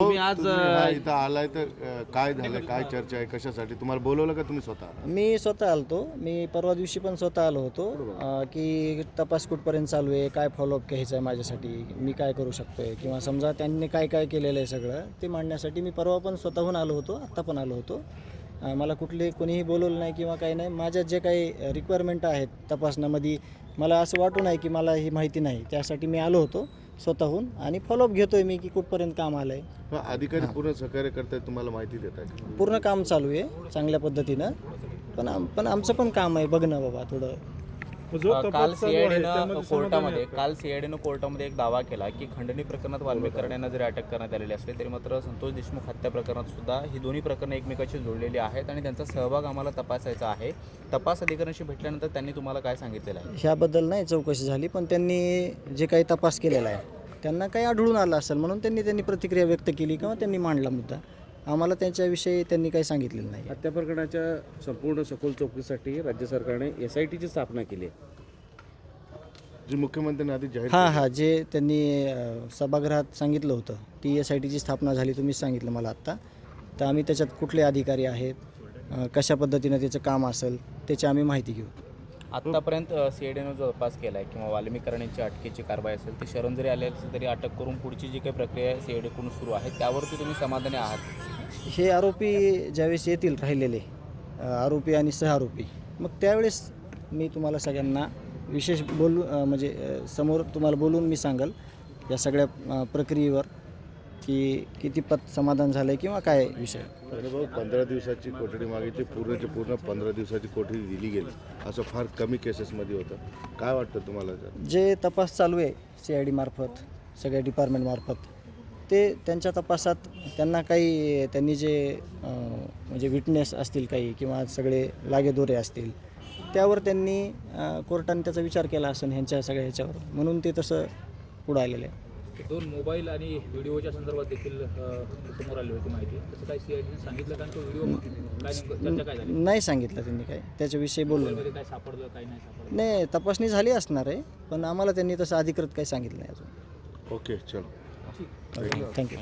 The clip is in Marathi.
तुम्ही आज तुम्ही इथं आलाय तर काय झालं, काय चर्चा आहे, कशासाठी तुम्हाला बोलवलं का तुम्ही स्वतः? मी स्वतः आलतो. मी परवा दिवशी पण स्वतः आलो होतो की तपास कुठपर्यंत चालू आहे, काय फॉलोअप घ्यायचं आहे माझ्यासाठी, मी काय करू शकतो आहे किंवा समजा त्यांनी काय काय केलेलं आहे सगळं ते मांडण्यासाठी मी परवा पण स्वतःहून आलो होतो, आत्ता पण आलो होतो. मला कोणीही बोलवलं नाही किंवा काही नाही. माझ्या जे काही रिक्वायरमेंट आहेत तपासण्यामध्ये मला असं वाटू नाही की मला ही माहिती नाही, त्यासाठी मी आलो होतो स्वतःहून आणि फॉलोअप घेतो आहे मी की कुठपर्यंत काम आलं आहे. अधिकारी पूर्ण सहकार्य करतायत, तुम्हाला माहिती देत आहे? पूर्ण काम चालू आहे चांगल्या पद्धतीनं. पण आमचं पण काम आहे बघणं बाबा थोडं. काल सीआयडीनं कोर्टामध्ये एक दावा केला की खंडणी प्रकरणात वाल्मीकरण यांना जरी अटक करण्यात आलेली असली तरी मात्र संतोष देशमुख हत्या प्रकरणात सुद्धा ही दोन्ही प्रकरणं एकमेकाशी जोडलेली आहेत आणि त्यांचा सहभाग आम्हाला तपासायचा आहे. तपास अधिकाऱ्यांशी भेटल्यानंतर त्यांनी तुम्हाला काय सांगितलेलं आहे? ह्याबद्दल नाही चौकशी झाली, पण त्यांनी जे काही तपास केलेला आहे त्यांना काही आढळून आलं असेल म्हणून त्यांनी प्रतिक्रिया व्यक्त केली किंवा त्यांनी मांडला मुद्दा. आम्हाला त्यांच्याविषयी त्यांनी काही सांगितलेलं नाही. हत्या प्रकरणाच्या संपूर्ण सखोल चौकशीसाठी राज्य सरकारने SITची स्थापना केली आहे. जे मुख्यमंत्र्यांनी आधी जाहीर हां जे त्यांनी सभागृहात सांगितलं होतं ती SITची स्थापना झाली, तुम्हीच सांगितलं मला आत्ता. तर आम्ही त्याच्यात कुठले अधिकारी आहेत, कशा पद्धतीनं त्याचं काम असेल त्याची आम्ही माहिती घेऊ. आत्तापर्यंत सीआयडीनं जो तपास केला आहे किंवा वाल्मीकरण यांची अटकेची कारवाई असेल ती शरण जरी आले असेल तरी अटक करून पुढची जी काही प्रक्रिया सीआयडीकडून सुरू आहे त्यावरती तुम्ही समाधानी आहात? हे आरोपी ज्यावेळेस येतील राहिलेले आरोपी आणि सहआरोपी, मग त्यावेळेस मी तुम्हाला सगळ्यांना विशेष म्हणजे समोर तुम्हाला बोलून मी सांगाल या सगळ्या प्रक्रियेवर की कितीपत समाधान झालं आहे किंवा काय विषय. अरे भाऊ, 15 दिवसाची कोठडी मागितली, पूर्ण 15 दिवसाची कोठडी दिली गेली, असं फार कमी केसेसमध्ये होतं. काय वाटतं तुम्हाला? जे तपास चालू आहे CID मार्फत सगळ्या डिपार्टमेंटमार्फत ते त्यांच्या तपासात त्यांनी जे म्हणजे विटनेस असतील काही किंवा सगळे लागेदोरे असतील त्यावर त्यांनी कोर्टाने त्याचा विचार केला असेल ह्यांच्या सगळ्या ह्याच्यावर, म्हणून ते तसं पुढं आलेलं आहे. 2 मोबाईल आणि व्हिडिओच्या संदर्भात देखील समोर आली होती माहिती. तसं काही सीआयडीने सांगितलं कारण तो व्हिडिओ काय चर्चा काय झाली? नाही सांगितलं त्यांनी काय त्याच्याविषयी बोललो काय सापडलं काय नाही सापडलं? नाही. तपासणी झाली असणार आहे पण आम्हाला त्यांनी तसं अधिकृत काही सांगितलं नाही अजून. ओके, चलो. थँक्यू.